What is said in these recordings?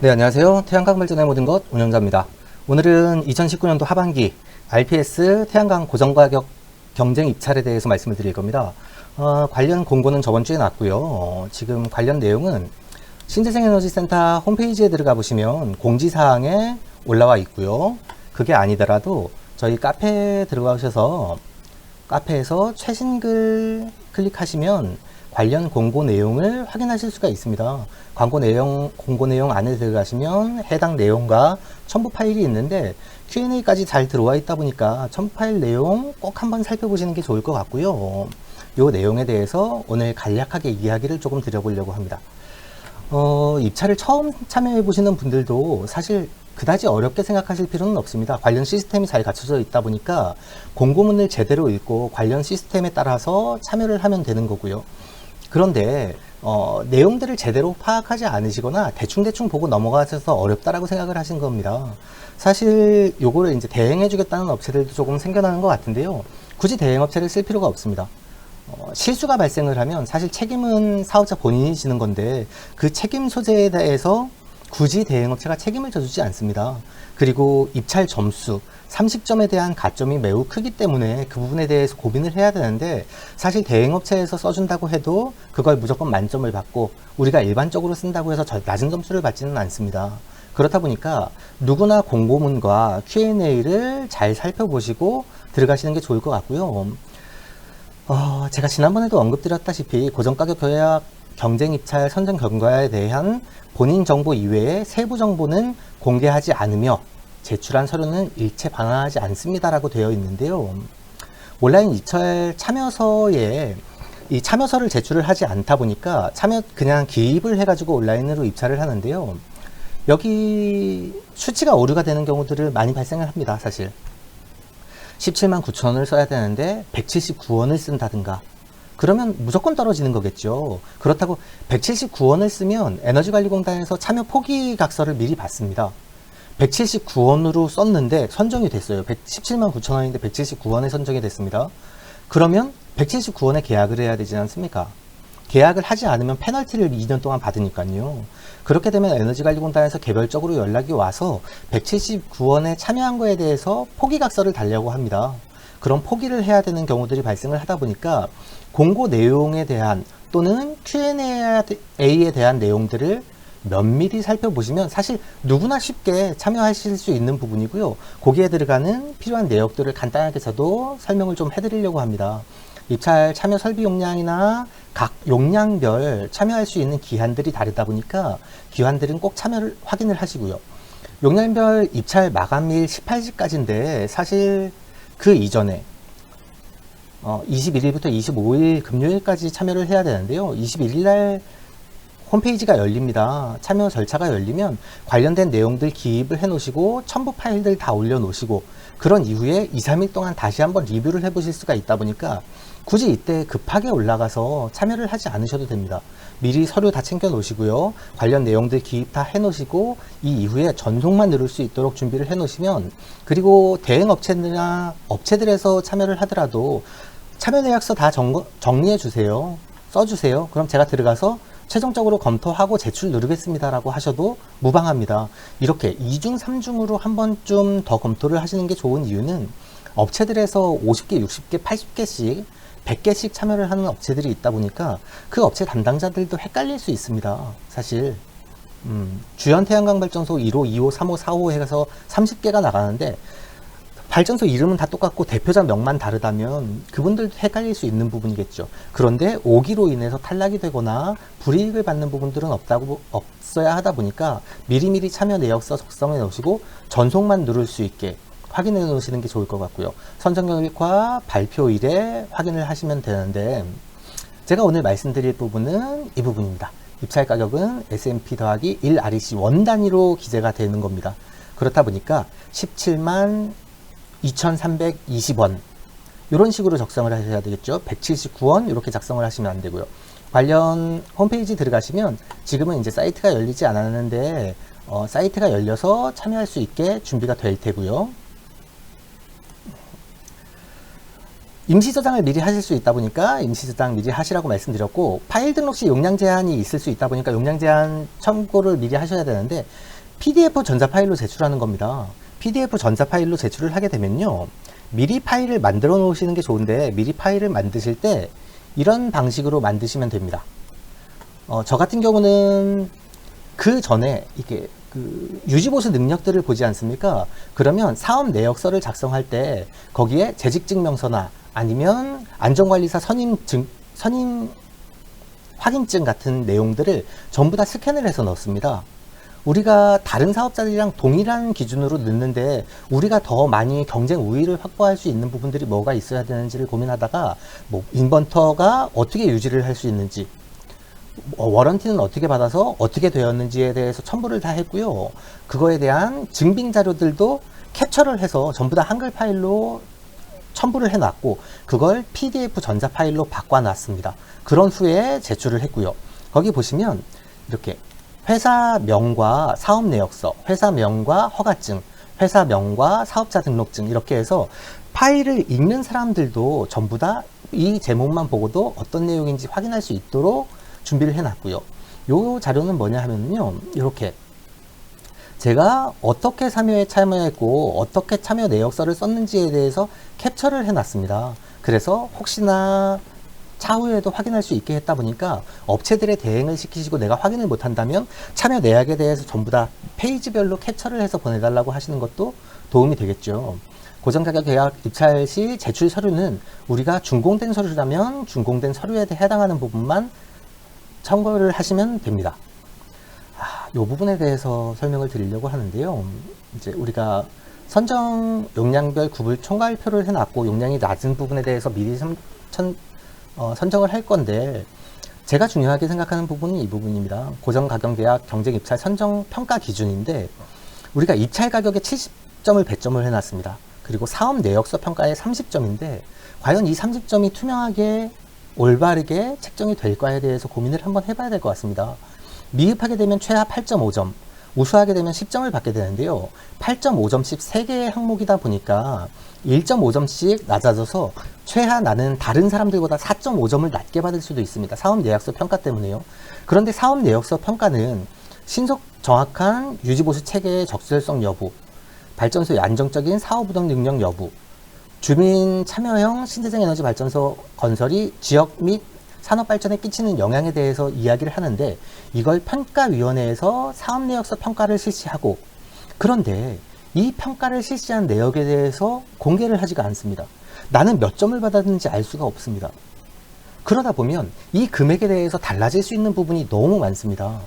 네, 안녕하세요. 태양광 발전의 모든 것 운영자입니다. 오늘은 2019년도 하반기 RPS 태양광 고정가격 경쟁 입찰에 대해서 말씀을 드릴 겁니다. 관련 공고는 저번 주에 났고요. 지금 관련 내용은 신재생에너지센터 홈페이지에 들어가 보시면 공지사항에 올라와 있고요. 그게 아니더라도 저희 카페에 들어가셔서 카페에서 최신 글 클릭하시면 관련 공고 내용을 확인하실 수가 있습니다. 공고 내용 안에 들어가시면 해당 내용과 첨부 파일이 있는데 Q&A까지 잘 들어와 있다 보니까 첨부 파일 내용 꼭 한번 살펴보시는 게 좋을 것 같고요. 이 내용에 대해서 오늘 간략하게 이야기를 조금 드려보려고 합니다. 입찰을 처음 참여해 보시는 분들도 사실 그다지 어렵게 생각하실 필요는 없습니다. 관련 시스템이 잘 갖춰져 있다 보니까 공고문을 제대로 읽고 관련 시스템에 따라서 참여를 하면 되는 거고요. 그런데 내용들을 제대로 파악하지 않으시거나 대충 보고 넘어가셔서 어렵다라고 생각을 하신 겁니다. 사실 요거를 이제 대행해 주겠다는 업체들도 조금 생겨나는 것 같은데요. 굳이 대행업체를 쓸 필요가 없습니다. 실수가 발생을 하면 사실 책임은 사업자 본인이 지는 건데 그 책임 소재에 대해서 굳이 대행업체가 책임을 져주지 않습니다. 그리고 입찰 점수 30점에 대한 가점이 매우 크기 때문에 그 부분에 대해서 고민을 해야 되는데 사실 대행업체에서 써준다고 해도 그걸 무조건 만점을 받고 우리가 일반적으로 쓴다고 해서 낮은 점수를 받지는 않습니다. 그렇다 보니까 누구나 공고문과 Q&A를 잘 살펴보시고 들어가시는 게 좋을 것 같고요. 제가 지난번에도 언급드렸다시피 고정가격 계약 경쟁 입찰 선정 결과에 대한 본인 정보 이외의 세부 정보는 공개하지 않으며 제출한 서류는 일체 반환하지 않습니다라고 되어 있는데요. 온라인 입찰 참여서에 이 참여서를 제출을 하지 않다 보니까 그냥 기입을 해가지고 온라인으로 입찰을 하는데요. 여기 수치가 오류가 되는 경우들을 많이 발생을 합니다. 사실 17만 9천 원을 써야 되는데 179원을 쓴다든가 그러면 무조건 떨어지는 거겠죠. 그렇다고 179원을 쓰면 에너지관리공단에서 참여 포기 각서를 미리 받습니다. 179원으로 썼는데 선정이 됐어요. 17만 9천 원인데 179원에 선정이 됐습니다. 그러면 179원에 계약을 해야 되지 않습니까? 계약을 하지 않으면 페널티를 2년 동안 받으니까요. 그렇게 되면 에너지관리공단에서 개별적으로 연락이 와서 179원에 참여한 거에 대해서 포기각서를 달려고 합니다. 그런 포기를 해야 되는 경우들이 발생을 하다 보니까 공고 내용에 대한 또는 Q&A에 대한 내용들을 면밀히 살펴보시면 사실 누구나 쉽게 참여하실 수 있는 부분이고요. 거기에 들어가는 필요한 내역들을 간단하게 저도 설명을 좀 해드리려고 합니다. 입찰 참여 설비 용량이나 각 용량별 참여할 수 있는 기한들이 다르다 보니까 기한들은 꼭 참여를 확인을 하시고요. 용량별 입찰 마감일 18시까지인데 사실 그 이전에 21일부터 25일 금요일까지 참여를 해야 되는데요. 21일 날 홈페이지가 열립니다. 참여 절차가 열리면 관련된 내용들 기입을 해 놓으시고 첨부 파일들 다 올려 놓으시고 그런 이후에 2, 3일 동안 다시 한번 리뷰를 해 보실 수가 있다 보니까 굳이 이때 급하게 올라가서 참여를 하지 않으셔도 됩니다. 미리 서류 다 챙겨 놓으시고요. 관련 내용들 기입 다 해 놓으시고 이 이후에 전송만 누를 수 있도록 준비를 해 놓으시면 그리고 대행 업체나 업체들에서 참여를 하더라도 참여 내역서 다 정리해 주세요. 써 주세요. 그럼 제가 들어가서 최종적으로 검토하고 제출 누르겠습니다 라고 하셔도 무방합니다. 이렇게 2중 3중으로 한 번쯤 더 검토를 하시는 게 좋은 이유는 업체들에서 50개, 60개, 80개씩 100개씩 참여를 하는 업체들이 있다 보니까 그 업체 담당자들도 헷갈릴 수 있습니다. 사실 주연 태양광 발전소 1호, 2호, 3호, 4호 해서 30개가 나가는데 발전소 이름은 다 똑같고 대표자 명만 다르다면 그분들도 헷갈릴 수 있는 부분이겠죠. 그런데 오기로 인해서 탈락이 되거나 불이익을 받는 부분들은 없어야 하다 보니까 미리미리 참여 내역서 작성해 놓으시고 전송만 누를 수 있게 확인해 놓으시는 게 좋을 것 같고요. 선정 결과 발표일에 확인을 하시면 되는데 제가 오늘 말씀드릴 부분은 이 부분입니다. 입찰 가격은 S&P 더하기 1 REC 원 단위로 기재가 되는 겁니다. 그렇다 보니까 17만 2,320원 이런 식으로 작성을 하셔야 되겠죠. 179원 이렇게 작성을 하시면 안 되고요. 관련 홈페이지 들어가시면 지금은 이제 사이트가 열리지 않았는데 사이트가 열려서 참여할 수 있게 준비가 될 테고요. 임시 저장을 미리 하실 수 있다 보니까 임시 저장 미리 하시라고 말씀드렸고, 파일 등록 시 용량 제한이 있을 수 있다 보니까 용량 제한 참고를 미리 하셔야 되는데, PDF 전자 파일로 제출하는 겁니다. PDF 전자 파일로 제출을 하게 되면요, 미리 파일을 만들어 놓으시는 게 좋은데, 미리 파일을 만드실 때 이런 방식으로 만드시면 됩니다. 저 같은 경우는 그 전에 이게 유지보수 능력들을 보지 않습니까? 그러면 사업 내역서를 작성할 때 거기에 재직증명서나 아니면 안전관리사 선임 확인증 같은 내용들을 전부 다 스캔을 해서 넣습니다. 우리가 다른 사업자들이랑 동일한 기준으로 넣는데 우리가 더 많이 경쟁 우위를 확보할 수 있는 부분들이 뭐가 있어야 되는지를 고민하다가, 뭐 인버터가 어떻게 유지를 할 수 있는지, 워런티는 어떻게 받아서 어떻게 되었는지에 대해서 첨부를 다 했고요. 그거에 대한 증빙 자료들도 캡처를 해서 전부 다 한글 파일로 첨부를 해놨고, 그걸 PDF 전자 파일로 바꿔놨습니다. 그런 후에 제출을 했고요. 거기 보시면 이렇게 회사명과 사업내역서, 회사명과 허가증, 회사명과 사업자 등록증, 이렇게 해서 파일을 읽는 사람들도 전부 다 이 제목만 보고도 어떤 내용인지 확인할 수 있도록 준비를 해놨고요. 요 자료는 뭐냐 하면요, 이렇게 제가 어떻게 참여에 참여했고 어떻게 참여 내역서를 썼는지에 대해서 캡처를 해놨습니다. 그래서 혹시나 차후에도 확인할 수 있게 했다 보니까 업체들의 대행을 시키시고 내가 확인을 못한다면 참여 내역에 대해서 전부 다 페이지별로 캡처를 해서 보내달라고 하시는 것도 도움이 되겠죠. 고정가격 계약 입찰 시 제출 서류는 우리가 준공된 서류라면 준공된 서류에 해당하는 부분만 참고를 하시면 됩니다. 이 부분에 대해서 설명을 드리려고 하는데요. 이제 우리가 선정 용량별 구분 총괄표를 해놨고, 용량이 낮은 부분에 대해서 미리 선정을 할 건데, 제가 중요하게 생각하는 부분이 이 부분입니다. 고정가격계약 경쟁입찰 선정 평가 기준인데, 우리가 입찰 가격에 70점을 배점을 해놨습니다. 그리고 사업 내역서 평가에 30점인데 과연 이 30점이 투명하게 올바르게 책정이 될까에 대해서 고민을 한번 해봐야 될 것 같습니다. 미흡하게 되면 최하 8.5점, 우수하게 되면 10점을 받게 되는데요. 8.5점씩 3개의 항목이다 보니까 1.5점씩 낮아져서 최하 나는 다른 사람들보다 4.5점을 낮게 받을 수도 있습니다. 사업 내역서 평가 때문에요. 그런데 사업 내역서 평가는 신속 정확한 유지보수 체계의 적절성 여부, 발전소의 안정적인 사업 운영 능력 여부, 주민 참여형 신재생에너지 발전소 건설이 지역 및 산업 발전에 끼치는 영향에 대해서 이야기를 하는데, 이걸 평가위원회에서 사업 내역서 평가를 실시하고, 그런데 이 평가를 실시한 내역에 대해서 공개를 하지가 않습니다. 나는 몇 점을 받았는지 알 수가 없습니다. 그러다 보면 이 금액에 대해서 달라질 수 있는 부분이 너무 많습니다.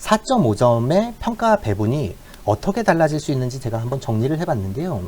4.5점의 평가 배분이 어떻게 달라질 수 있는지 제가 한번 정리를 해봤는데요.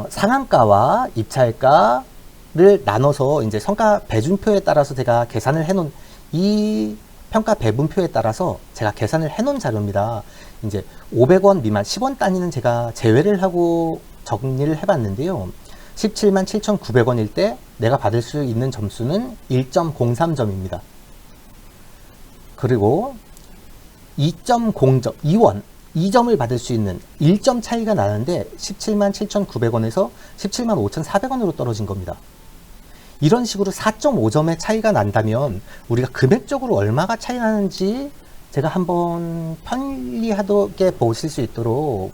상한가와 입찰가를 나눠서 이제 성과 배준표에 따라서 제가 계산을 해놓은 이 평가 배분표에 따라서 제가 계산을 해놓은 자료입니다. 이제 500원 미만 10원 단위는 제가 제외를 하고 정리를 해봤는데요. 17만 7,900원일 때 내가 받을 수 있는 점수는 1.03점입니다. 그리고 2.0점, 2원, 2점을 받을 수 있는 1점 차이가 나는데 17만 7,900원에서 17만 5,400원으로 떨어진 겁니다. 이런 식으로 4.5점의 차이가 난다면 우리가 금액적으로 얼마가 차이 나는지 제가 한번 편리하게 보실 수 있도록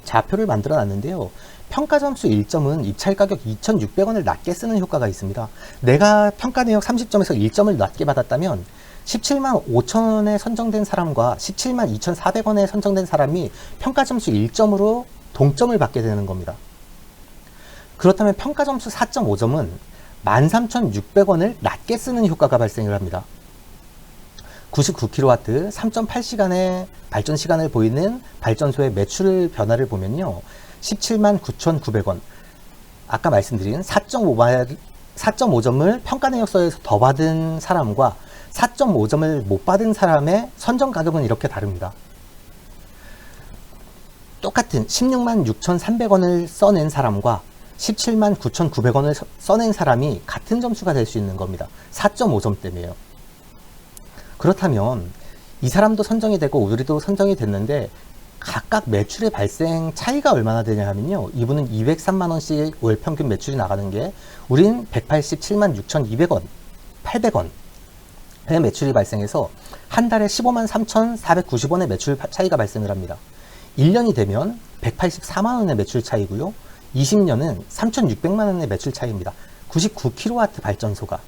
좌표를 만들어 놨는데요. 평가점수 1점은 입찰가격 2,600원을 낮게 쓰는 효과가 있습니다. 내가 평가내역 30점에서 1점을 낮게 받았다면 17만 5천원에 선정된 사람과 17만 2,400원에 선정된 사람이 평가점수 1점으로 동점을 받게 되는 겁니다. 그렇다면 평가점수 4.5점은 13,600원을 낮게 쓰는 효과가 발생을 합니다. 99kW 3.8시간의 발전 시간을 보이는 발전소의 매출 변화를 보면요. 17만 9,900원, 아까 말씀드린 4.5점을 평가내역서에서 더 받은 사람과 4.5점을 못 받은 사람의 선정 가격은 이렇게 다릅니다. 똑같은 16만 6,300원을 써낸 사람과 17만 9,900원을 써낸 사람이 같은 점수가 될 수 있는 겁니다. 4.5점 때문에요. 그렇다면 이 사람도 선정이 되고 우리도 선정이 됐는데 각각 매출의 발생 차이가 얼마나 되냐 하면요. 이분은 203만 원씩 월 평균 매출이 나가는 게 우린 187만 6,200원, 800원 의 매출이 발생해서 한 달에 15만 3,490원의 매출 차이가 발생을 합니다. 1년이 되면 184만 원의 매출 차이고요. 20년은 3,600만 원의 매출 차이입니다. 99kW 발전소가.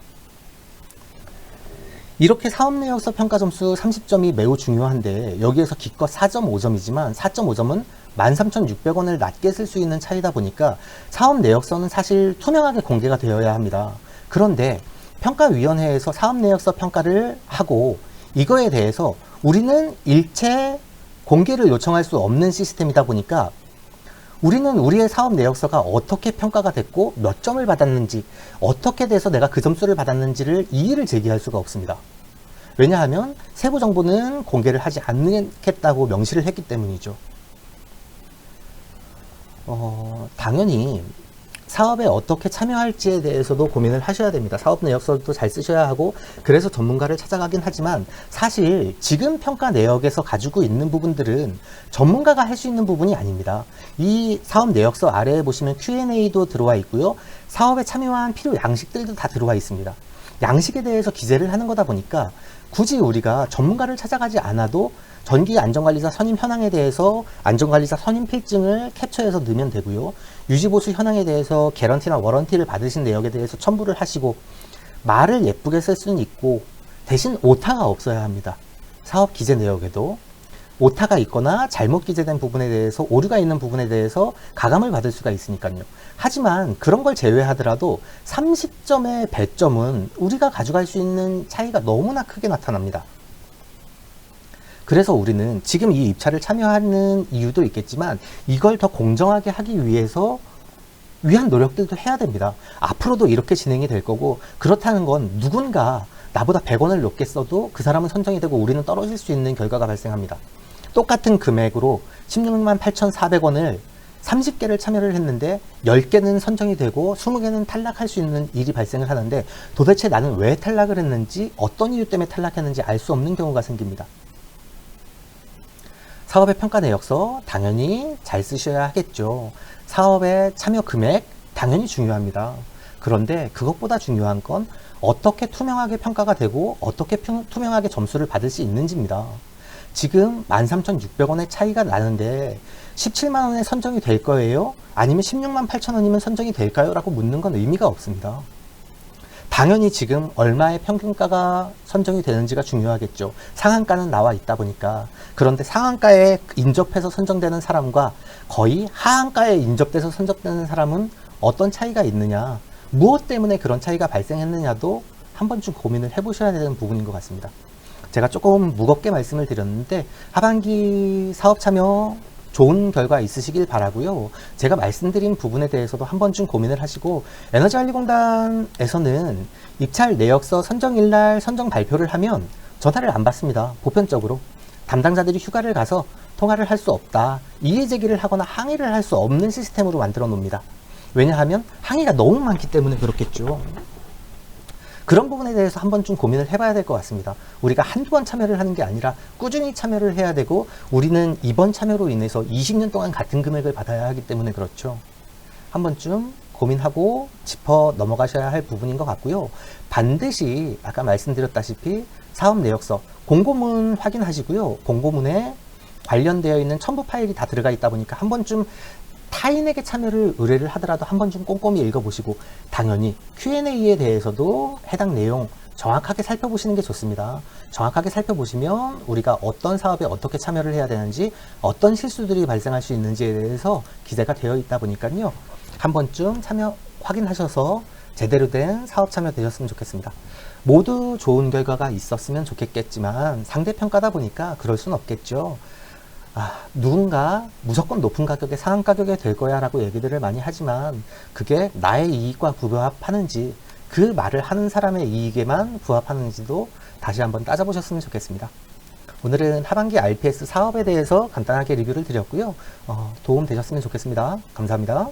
이렇게 사업 내역서 평가 점수 30점이 매우 중요한데 여기에서 기껏 4.5점이지만 4.5점은 13,600원을 낮게 쓸 수 있는 차이다 보니까 사업 내역서는 사실 투명하게 공개가 되어야 합니다. 그런데 평가위원회에서 사업 내역서 평가를 하고 이거에 대해서 우리는 일체 공개를 요청할 수 없는 시스템이다 보니까 우리는 우리의 사업 내역서가 어떻게 평가가 됐고 몇 점을 받았는지 어떻게 돼서 내가 그 점수를 받았는지를 이의를 제기할 수가 없습니다. 왜냐하면 세부 정보는 공개를 하지 않겠다고 명시를 했기 때문이죠. 당연히 사업에 어떻게 참여할지에 대해서도 고민을 하셔야 됩니다. 사업 내역서도 잘 쓰셔야 하고 그래서 전문가를 찾아가긴 하지만 사실 지금 평가 내역에서 가지고 있는 부분들은 전문가가 할 수 있는 부분이 아닙니다. 이 사업 내역서 아래에 보시면 Q&A도 들어와 있고요. 사업에 참여한 필요 양식들도 다 들어와 있습니다. 양식에 대해서 기재를 하는 거다 보니까 굳이 우리가 전문가를 찾아가지 않아도 전기 안전관리사 선임 현황에 대해서 안전관리사 선임 필증을 캡처해서 넣으면 되고요. 유지보수 현황에 대해서 개런티나 워런티를 받으신 내역에 대해서 첨부를 하시고 말을 예쁘게 쓸 수는 있고 대신 오타가 없어야 합니다. 사업 기재 내역에도 오타가 있거나 잘못 기재된 부분에 대해서 오류가 있는 부분에 대해서 가감을 받을 수가 있으니까요. 하지만 그런 걸 제외하더라도 30점의 배점은 우리가 가져갈 수 있는 차이가 너무나 크게 나타납니다. 그래서 우리는 지금 이 입찰을 참여하는 이유도 있겠지만 이걸 더 공정하게 하기 위한 노력들도 해야 됩니다. 앞으로도 이렇게 진행이 될 거고 그렇다는 건 누군가 나보다 100원을 높게 써도 그 사람은 선정이 되고 우리는 떨어질 수 있는 결과가 발생합니다. 똑같은 금액으로 16만 8,400원을 30개를 참여를 했는데 10개는 선정이 되고 20개는 탈락할 수 있는 일이 발생을 하는데 도대체 나는 왜 탈락을 했는지 어떤 이유 때문에 탈락했는지 알 수 없는 경우가 생깁니다. 사업의 평가 내역서 당연히 잘 쓰셔야 하겠죠. 사업의 참여 금액 당연히 중요합니다. 그런데 그것보다 중요한 건 어떻게 투명하게 평가가 되고 어떻게 투명하게 점수를 받을 수 있는지입니다. 지금 13,600원의 차이가 나는데 17만 원에 선정이 될 거예요? 아니면 16만 8천 원이면 선정이 될까요? 라고 묻는 건 의미가 없습니다. 당연히 지금 얼마의 평균가가 선정이 되는지가 중요하겠죠. 상한가는 나와 있다 보니까. 그런데 상한가에 인접해서 선정되는 사람과 거의 하한가에 인접돼서 선정되는 사람은 어떤 차이가 있느냐, 무엇 때문에 그런 차이가 발생했느냐도 한 번쯤 고민을 해보셔야 되는 부분인 것 같습니다. 제가 조금 무겁게 말씀을 드렸는데 하반기 사업 참여 좋은 결과 있으시길 바라고요. 제가 말씀드린 부분에 대해서도 한 번쯤 고민을 하시고 에너지관리공단에서는 입찰 내역서 선정일날 선정 발표를 하면 전화를 안 받습니다. 보편적으로 담당자들이 휴가를 가서 통화를 할 수 없다, 이의제기를 하거나 항의를 할 수 없는 시스템으로 만들어 놓습니다. 왜냐하면 항의가 너무 많기 때문에 그렇겠죠. 그런 부분에 대해서 한 번쯤 고민을 해봐야 될 것 같습니다. 우리가 한두 번 참여를 하는 게 아니라 꾸준히 참여를 해야 되고 우리는 이번 참여로 인해서 20년 동안 같은 금액을 받아야 하기 때문에 그렇죠. 한 번쯤 고민하고 짚어 넘어가셔야 할 부분인 것 같고요. 반드시 아까 말씀드렸다시피 사업 내역서 공고문 확인하시고요. 공고문에 관련되어 있는 첨부 파일이 다 들어가 있다 보니까 한 번쯤 타인에게 참여를 의뢰를 하더라도 한 번 좀 꼼꼼히 읽어보시고 당연히 Q&A에 대해서도 해당 내용 정확하게 살펴보시는 게 좋습니다. 정확하게 살펴보시면 우리가 어떤 사업에 어떻게 참여를 해야 되는지 어떤 실수들이 발생할 수 있는지에 대해서 기재가 되어 있다 보니까요. 한 번쯤 참여 확인하셔서 제대로 된 사업 참여 되셨으면 좋겠습니다. 모두 좋은 결과가 있었으면 좋겠지만 상대평가다 보니까 그럴 수는 없겠죠. 누군가 무조건 높은 가격에 상한 가격에 될 거야 라고 얘기들을 많이 하지만 그게 나의 이익과 부합하는지 그 말을 하는 사람의 이익에만 부합하는지도 다시 한번 따져보셨으면 좋겠습니다. 오늘은 하반기 RPS 사업에 대해서 간단하게 리뷰를 드렸고요. 도움 되셨으면 좋겠습니다. 감사합니다.